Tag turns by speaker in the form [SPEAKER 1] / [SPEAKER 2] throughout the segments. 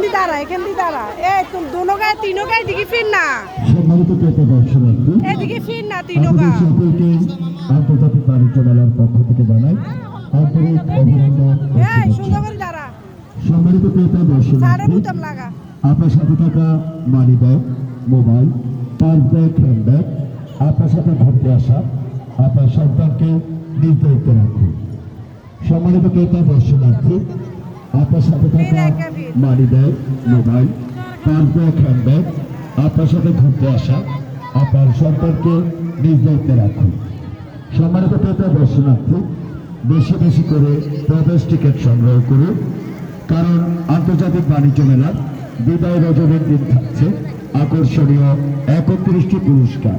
[SPEAKER 1] দি দাঁড়া এ তুমি দোনো গায়ে তিনো গায়ে দিকে ফির না
[SPEAKER 2] সম্মানিত ক্রেতা দর্শনার্থী,
[SPEAKER 1] এদিকে ফির না তিনো গা
[SPEAKER 2] আপনাদের সকলকে আন্তর্জাতিক বাণিজ্য মেলার পক্ষ থেকে জানাই আন্তরিক অভিনন্দন ও
[SPEAKER 1] এই
[SPEAKER 2] শুভেচ্ছা।
[SPEAKER 1] সুন্দর করে দাঁড়া
[SPEAKER 2] সম্মানিত ক্রেতা
[SPEAKER 1] সাড়ে
[SPEAKER 2] দর্শনার্থী,
[SPEAKER 1] বুতাম লাগা
[SPEAKER 2] আপনার সাথে থাকা money bag, mobile, purse bag, hand bag, আপনার সাথে ঘুরতে আসা আপনার সন্তানকে নিজ দায়িত্বে রাখুন। সম্মানিত ক্রেতা দর্শনার্থী, আপনার সাথে থাকা money bag, mobile, purse bag, hand bag, আপনার সাথে ঘুরতে আসা আপনার সন্তানকে নিজ দায়িত্বে রাখুন। সম্মানিত ক্রেতা দর্শনার্থী, বেশি বেশি করে প্রবেশ টিকিট সংগ্রহ করুন, কারণ আন্তর্জাতিক বাণিজ্য মেলার বিদায় রজনীর দিন থাকছে আকর্ষণীয় 31টি পুরস্কার।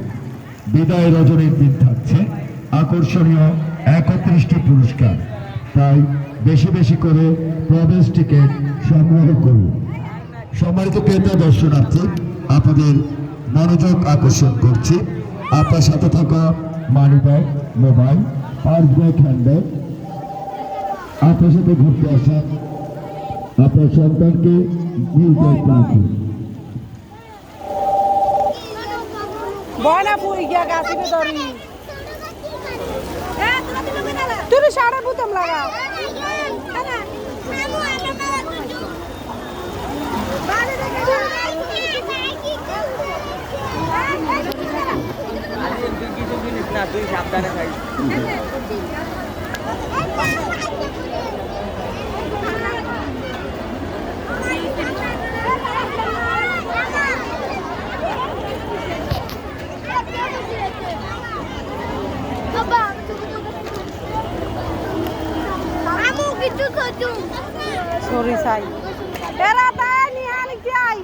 [SPEAKER 2] বিদায় রজনীর দিন থাকছে আকর্ষণীয় 31টি পুরস্কার। তাই বেশি বেশি করে প্রবেশ টিকিট সংগ্রহ করুন। সম্মানিত ক্রেতা দর্শনার্থী, আপনাদের মনোযোগ আকর্ষণ করছি, আপনার সাথে থাকা money bag, mobile, purse bag, hand bag, আপনার সাথে ঘুরতে আসা আপনার সন্তানকে নিজ দায়িত্বে রাখুন।
[SPEAKER 1] বয়না পুই গিয়া গাছিকে ধরি তুমি সাড়ে বুতাম লাগা
[SPEAKER 3] তুই সাবধানে খাই
[SPEAKER 1] সরি সাই এরা তাই নিহাল যাই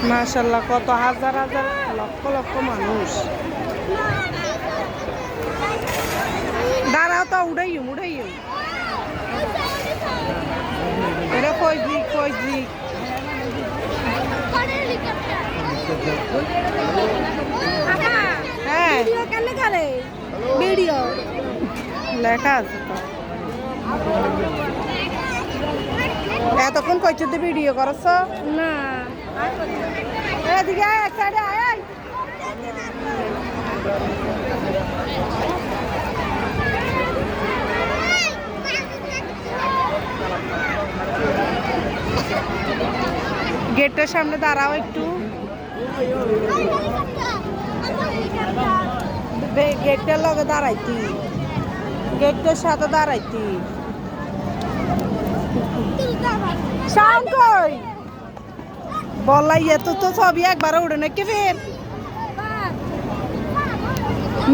[SPEAKER 1] মাশাআল্লাহ কত হাজার হাজার লক্ষ লক্ষ মানুষ দাঁড়াও তো উড়াইম এটা কইজি হ্যাঁ ভিডিও লেখা আছে তো এতক্ষণ কইছো তো ভিডিও করছ না এদিকে এক সাইডে আয় গেটের সামনে দাঁড়াও একটু গেটটার লগে দাঁড়াইতি গেটের সাথে দাঁড়াইতি শাম কই বলাই তো সবই একবার উড়ে নাকি ফের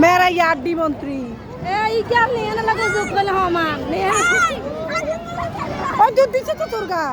[SPEAKER 1] মেরা ইয়াড্ডি মন্ত্রী এই क्या लेने लगे जो कल हम ने ओए दूध दिसे तो तुरगा